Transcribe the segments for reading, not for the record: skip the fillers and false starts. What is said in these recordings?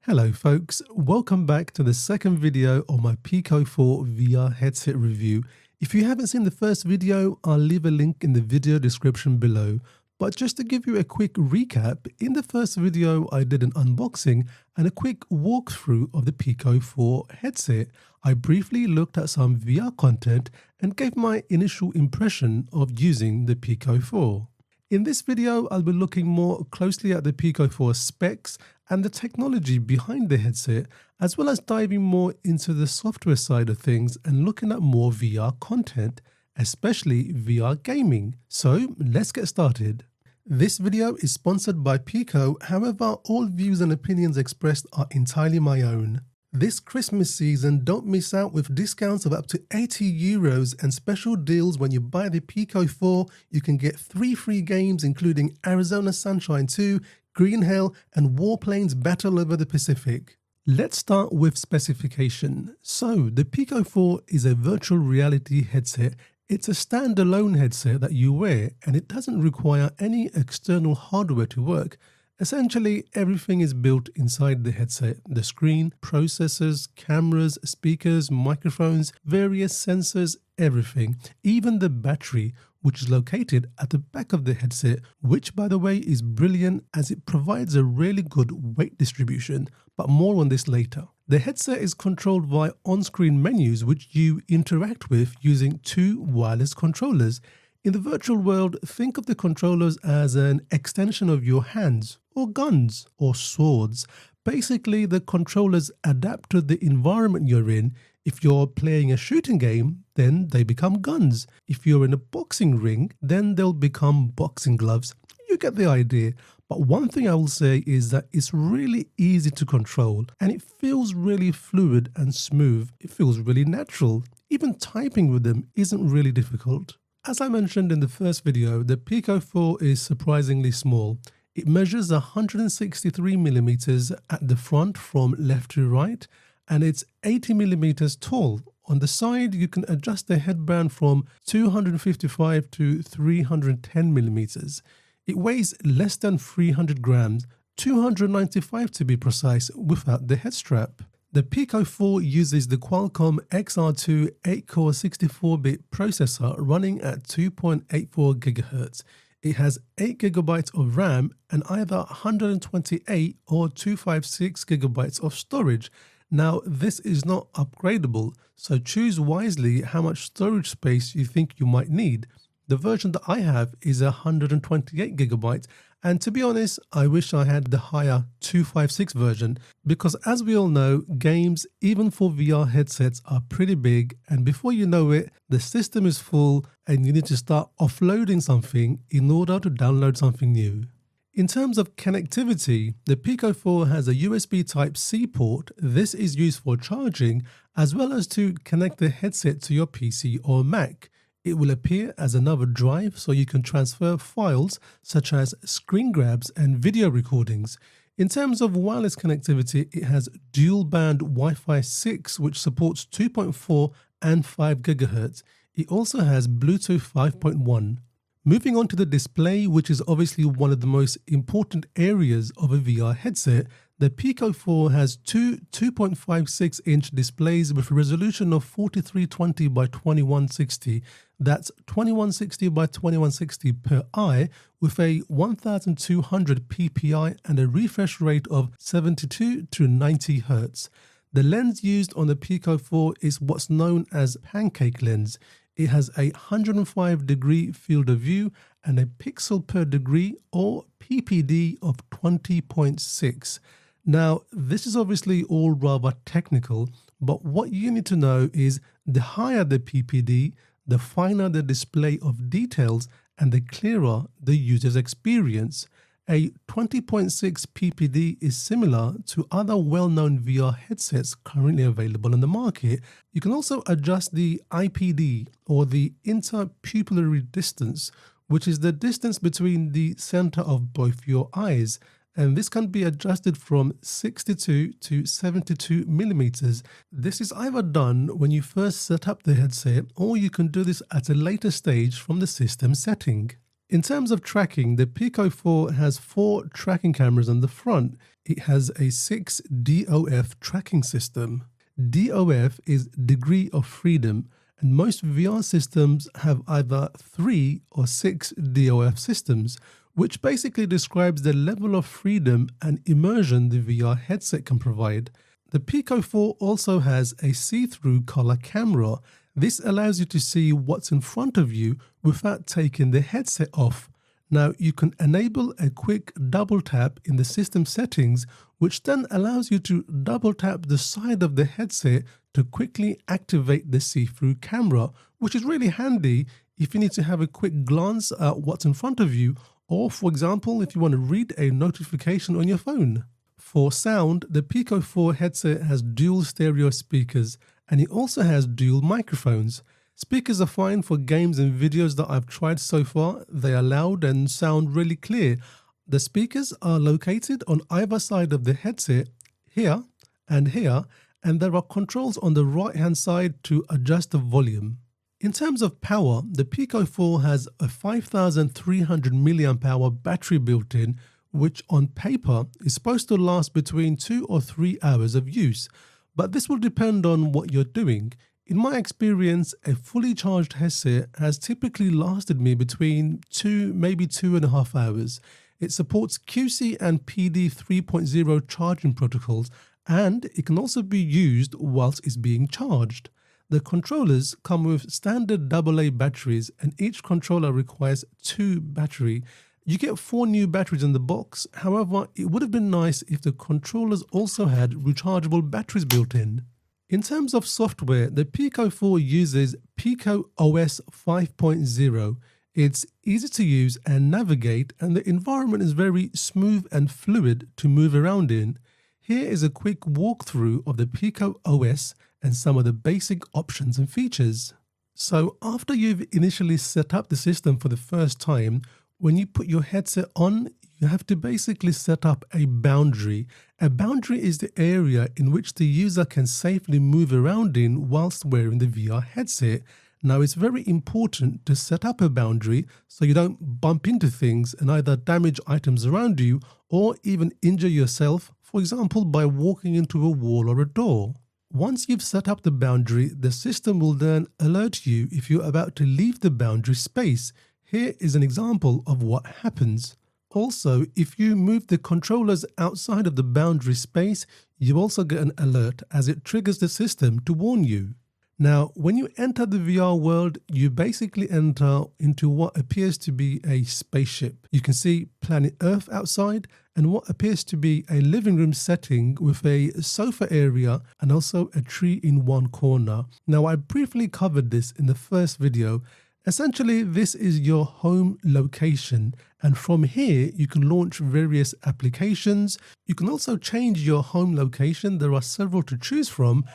Hello folks, welcome back to the second video of my Pico 4 VR headset review. If you haven't seen the first video, I'll leave a link in the video description below. But just to give you a quick recap, in the first video I did an unboxing and a quick walkthrough of the Pico 4 headset. I briefly looked at some VR content and gave my initial impression of using the Pico 4. In this video, I'll be looking more closely at the Pico 4 specs and the technology behind the headset, as well as diving more into the software side of things and looking at more VR content, especially VR gaming. So let's get started. This video is sponsored by Pico, however, all views and opinions expressed are entirely my own. This Christmas season, don't miss out with discounts of up to €80 and special deals when you buy the Pico 4. You can get 3 free games including Arizona Sunshine 2, Green Hell and Warplanes Battle Over the Pacific. Let's start with specification. So the Pico 4 is a virtual reality headset. It's a standalone headset that you wear and it doesn't require any external hardware to work. Essentially, everything is built inside the headset. The screen, processors, cameras, speakers, microphones, various sensors, everything. Even the battery, which is located at the back of the headset, which by the way is brilliant as it provides a really good weight distribution, but more on this later. The headset is controlled via on-screen menus which you interact with using 2 wireless controllers. In the virtual world, think of the controllers as an extension of your hands, or guns, or swords. Basically, the controllers adapt to the environment you're in. If you're playing a shooting game, then they become guns. If you're in a boxing ring, then they'll become boxing gloves. You get the idea. But one thing I will say is that it's really easy to control and it feels really fluid and smooth. It feels really natural. Even typing with them isn't really difficult. As I mentioned in the first video, the Pico 4 is surprisingly small. It measures 163mm at the front from left to right, and it's 80mm tall. On the side, you can adjust the headband from 255 to 310mm. It weighs less than 300 grams, 295 to be precise, without the head strap. The Pico 4 uses the Qualcomm XR2 8-core 64-bit processor running at 2.84 GHz. It has 8 GB of RAM and either 128 or 256 GB of storage. Now, this is not upgradable, so choose wisely how much storage space you think you might need. The version that I have is 128 GB, and to be honest, I wish I had the higher 256 version because as we all know, games, even for VR headsets, are pretty big, and before you know it, the system is full and you need to start offloading something in order to download something new. In terms of connectivity, the Pico 4 has a USB Type-C port. This is used for charging as well as to connect the headset to your PC or Mac. It will appear as another drive so you can transfer files such as screen grabs and video recordings. In terms of wireless connectivity, it has dual-band Wi-Fi 6 which supports 2.4 and 5 GHz. It also has Bluetooth 5.1. Moving on to the display, which is obviously one of the most important areas of a VR headset, the Pico 4 has two 2.56-inch displays with a resolution of 4320 by 2160. That's 2160 by 2160 per eye with a 1200 ppi and a refresh rate of 72 to 90 Hz. The lens used on the Pico 4 is what's known as pancake lens. It has a 105-degree field of view and a pixel per degree or PPD of 20.6. Now, this is obviously all rather technical, but what you need to know is the higher the PPD, the finer the display of details and the clearer the user's experience. A 20.6 PPD is similar to other well-known VR headsets currently available on the market. You can also adjust the IPD or the interpupillary distance, which is the distance between the center of both your eyes. And this can be adjusted from 62 to 72 millimeters. This is either done when you first set up the headset or you can do this at a later stage from the system setting. In terms of tracking, the Pico 4 has 4 tracking cameras on the front. It has a 6 DOF tracking system. DOF is degree of freedom, and most VR systems have either 3 or 6 DOF systems, which basically describes the level of freedom and immersion the VR headset can provide. The Pico 4 also has a see-through color camera. This allows you to see what's in front of you without taking the headset off. Now, you can enable a quick double tap in the system settings, which then allows you to double tap the side of the headset to quickly activate the see-through camera, which is really handy if you need to have a quick glance at what's in front of you, or for example, if you want to read a notification on your phone. For sound, the Pico 4 headset has dual stereo speakers, and it also has dual microphones. Speakers are fine for games and videos that I've tried so far. They are loud and sound really clear. The speakers are located on either side of the headset, here, and there are controls on the right hand side to adjust the volume. In terms of power, the Pico 4 has a 5300 mAh battery built in, which on paper is supposed to last between 2 or 3 hours of use. But this will depend on what you're doing. In my experience, a fully charged headset has typically lasted me between 2, maybe 2.5 hours. It supports QC and PD 3.0 charging protocols, and it can also be used whilst it's being charged. The controllers come with standard AA batteries, and each controller requires 2 batteries. You get 4 new batteries in the box. However, it would have been nice if the controllers also had rechargeable batteries built in. In terms of software, the Pico 4 uses Pico OS 5.0. It's easy to use and navigate, and the environment is very smooth and fluid to move around in. Here is a quick walkthrough of the Pico OS and some of the basic options and features. So after you've initially set up the system for the first time, when you put your headset on, you have to basically set up a boundary. A boundary is the area in which the user can safely move around in whilst wearing the VR headset. Now, it's very important to set up a boundary so you don't bump into things and either damage items around you or even injure yourself, for example, by walking into a wall or a door. Once you've set up the boundary, the system will then alert you if you're about to leave the boundary space. Here is an example of what happens. Also, if you move the controllers outside of the boundary space, you also get an alert as it triggers the system to warn you. Now, when you enter the VR world, you basically enter into what appears to be a spaceship. You can see planet Earth outside and what appears to be a living room setting with a sofa area and also a tree in one corner. Now, I briefly covered this in the first video. Essentially, this is your home location, and from here you can launch various applications. You can also change your home location. There are several to choose from.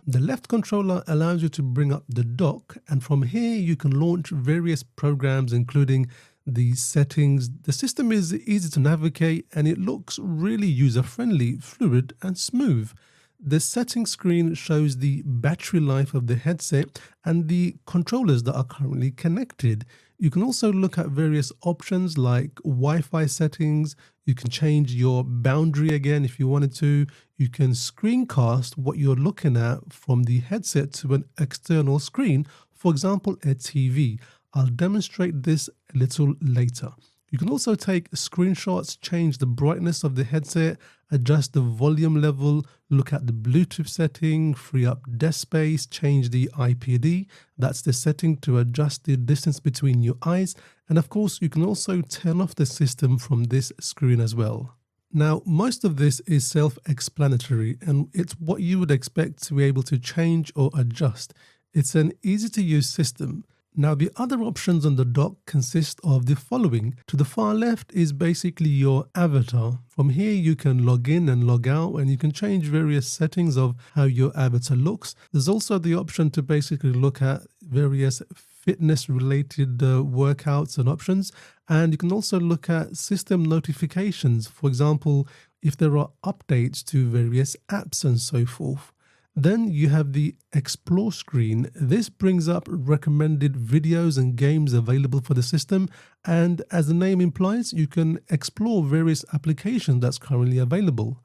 The left controller allows you to bring up the dock, and from here you can launch various programs including the settings. The system is easy to navigate and it looks really user-friendly, fluid and smooth. The settings screen shows the battery life of the headset and the controllers that are currently connected. You can also look at various options like Wi-Fi settings. You can change your boundary again if you wanted to. You can screencast what you're looking at from the headset to an external screen, for example, a TV. I'll demonstrate this a little later. You can also take screenshots, change the brightness of the headset, adjust the volume level, look at the Bluetooth setting, free up desk space, change the IPD. That's the setting to adjust the distance between your eyes. And of course, you can also turn off the system from this screen as well. Now, most of this is self-explanatory and it's what you would expect to be able to change or adjust. It's an easy to use system. Now the other options on the dock consist of the following. To the far left is basically your avatar. From here you can log in and log out, and you can change various settings of how your avatar looks. There's also the option to basically look at various fitness related workouts and options, and you can also look at system notifications, for example if there are updates to various apps and so forth. Then you have the Explore screen. This brings up recommended videos and games available for the system, and as the name implies, you can explore various applications that's currently available.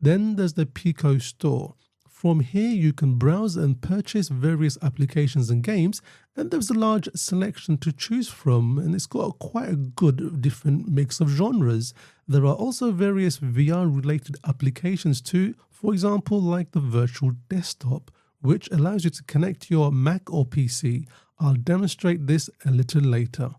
Then there's the Pico Store. From here you can browse and purchase various applications and games, and there's a large selection to choose from, and it's got quite a good different mix of genres. There are also various VR related applications too, for example like the virtual desktop, which allows you to connect your Mac or PC. I'll demonstrate this a little later.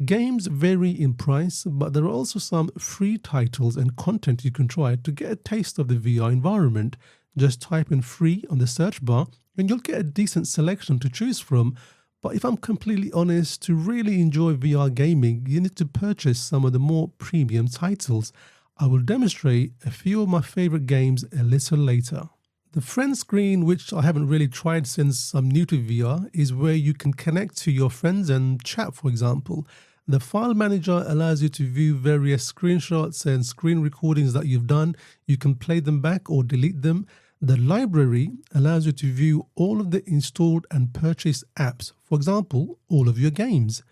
Games vary in price, but there are also some free titles and content you can try to get a taste of the VR environment. Just type in free on the search bar and you'll get a decent selection to choose from. But if I'm completely honest, to really enjoy VR gaming, you need to purchase some of the more premium titles. I will demonstrate a few of my favorite games a little later. The friend screen, which I haven't really tried since I'm new to VR, is where you can connect to your friends and chat, for example. The file manager allows you to view various screenshots and screen recordings that you've done. You can play them back or delete them. The library allows you to view all of the installed and purchased apps, for example, all of your games.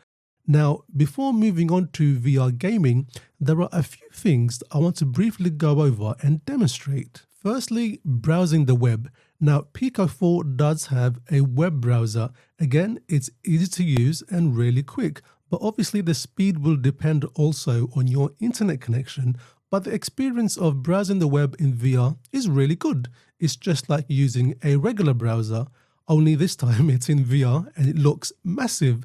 Now, before moving on to VR gaming, there are a few things I want to briefly go over and demonstrate. Firstly, browsing the web. Now, Pico 4 does have a web browser. Again, it's easy to use and really quick, but obviously the speed will depend also on your internet connection. But the experience of browsing the web in VR is really good. It's just like using a regular browser, only this time it's in VR and it looks massive.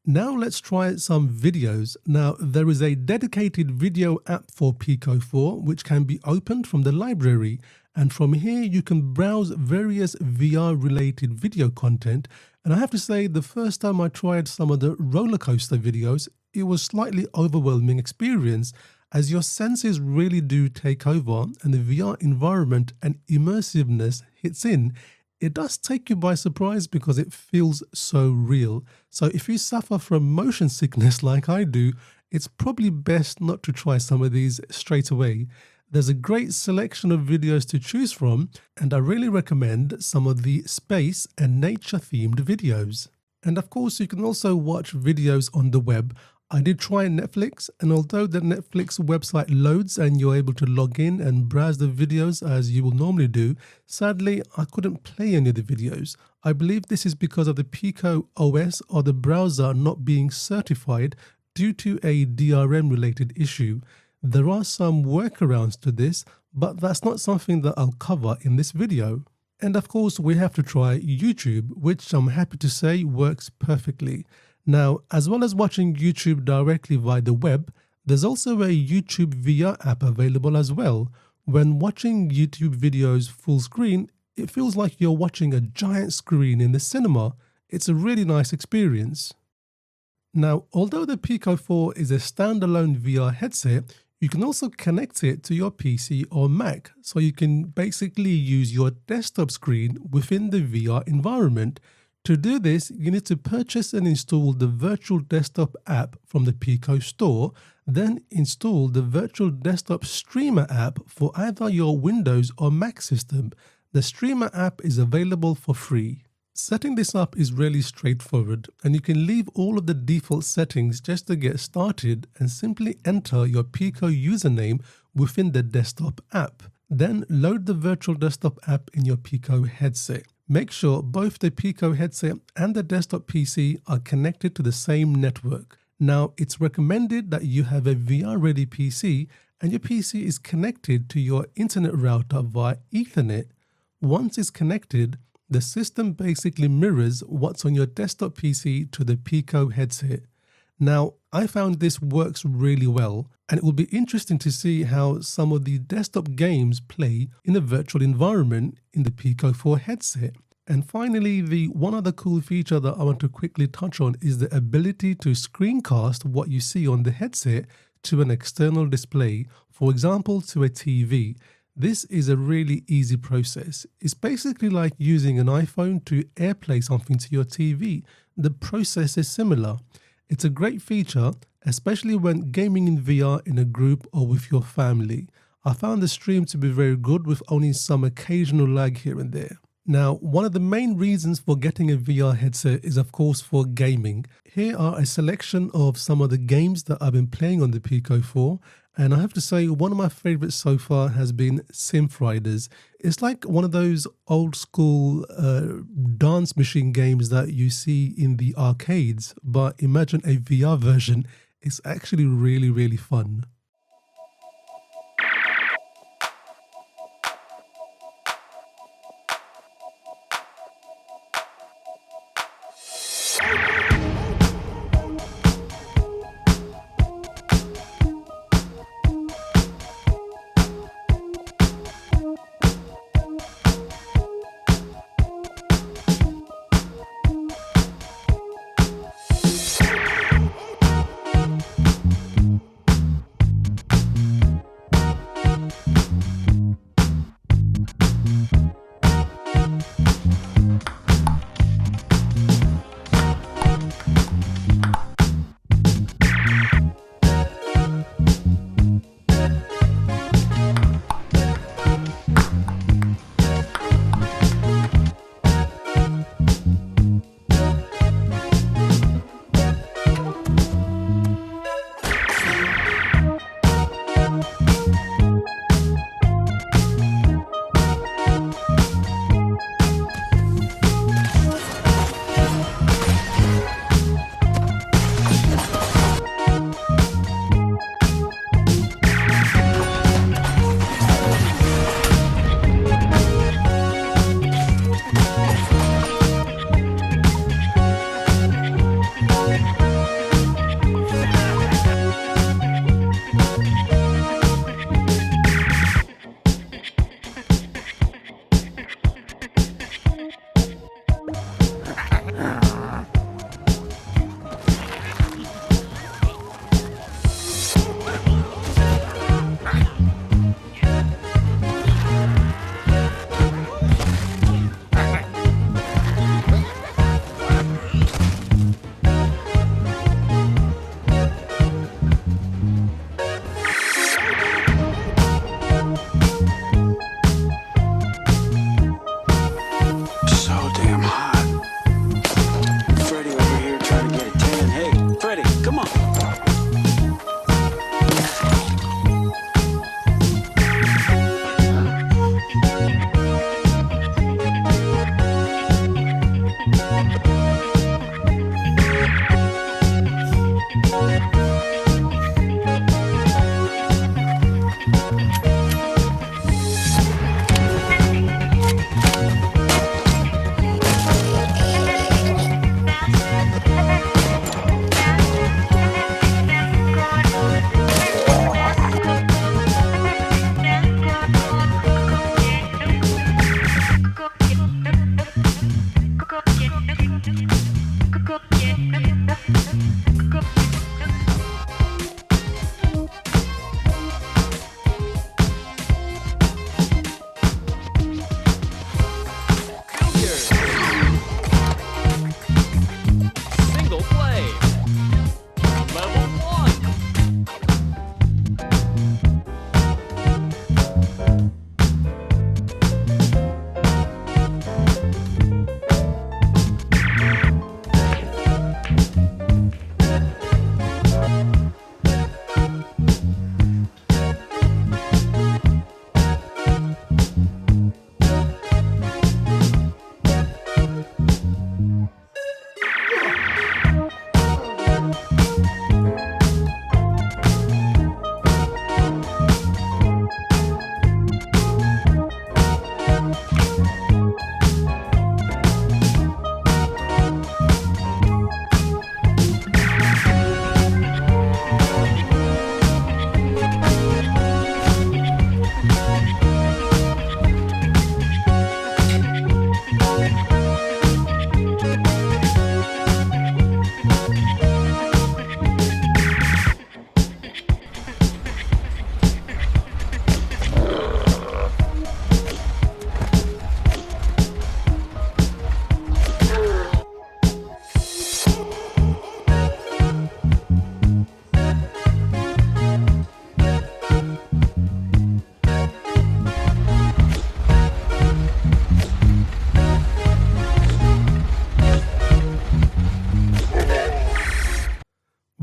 Now let's try some videos. Now there is a dedicated video app for Pico 4 which can be opened from the library, and from here you can browse various VR related video content. And I have to say, the first time I tried some of the roller coaster videos, it was slightly overwhelming experience, as your senses really do take over and the VR environment and immersiveness hits in. It does take you by surprise because it feels so real. So if you suffer from motion sickness like I do, it's probably best not to try some of these straight away. There's a great selection of videos to choose from, and I really recommend some of the space and nature themed videos. And of course, you can also watch videos on the web. I did try Netflix, and although the Netflix website loads and you're able to log in and browse the videos as you will normally do, sadly I couldn't play any of the videos. I believe this is because of the Pico OS or the browser not being certified due to a DRM related issue. There are some workarounds to this, but that's not something that I'll cover in this video. And of course we have to try YouTube, which I'm happy to say works perfectly. Now, as well as watching YouTube directly via the web, there's also a YouTube VR app available as well. When watching YouTube videos full screen, it feels like you're watching a giant screen in the cinema. It's a really nice experience. Now, although the Pico 4 is a standalone VR headset, you can also connect it to your PC or Mac, so you can basically use your desktop screen within the VR environment. To do this, you need to purchase and install the Virtual Desktop app from the Pico Store, then install the Virtual Desktop Streamer app for either your Windows or Mac system. The Streamer app is available for free. Setting this up is really straightforward, and you can leave all of the default settings just to get started and simply enter your Pico username within the desktop app. Then load the Virtual Desktop app in your Pico headset. Make sure both the Pico headset and the desktop PC are connected to the same network. Now, it's recommended that you have a VR-ready PC and your PC is connected to your internet router via Ethernet. Once it's connected, the system basically mirrors what's on your desktop PC to the Pico headset. Now, I found this works really well, and it will be interesting to see how some of the desktop games play in a virtual environment in the Pico 4 headset. And finally, the one other cool feature that I want to quickly touch on is the ability to screencast what you see on the headset to an external display, for example, to a TV. This is a really easy process. It's basically like using an iPhone to AirPlay something to your TV. The process is similar. It's a great feature, especially when gaming in VR in a group or with your family. I found the stream to be very good with only some occasional lag here and there. Now, one of the main reasons for getting a VR headset is of course for gaming. Here are a selection of some of the games that I've been playing on the Pico 4, and I have to say one of my favorites so far has been Synth Riders. It's like one of those old school dance machine games that you see in the arcades, but imagine a VR version. It's actually really fun.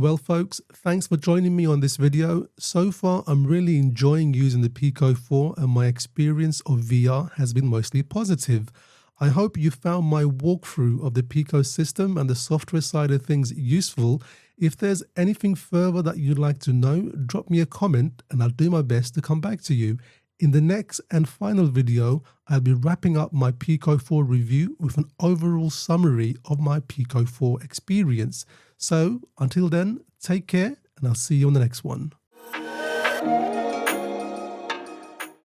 Well folks, thanks for joining me on this video. So far I'm really enjoying using the Pico 4 and my experience of VR has been mostly positive. I hope you found my walkthrough of the Pico system and the software side of things useful. If there's anything further that you'd like to know, drop me a comment and I'll do my best to come back to you. In the next and final video, I'll be wrapping up my Pico 4 review with an overall summary of my Pico 4 experience. So until then, take care and I'll see you on the next one.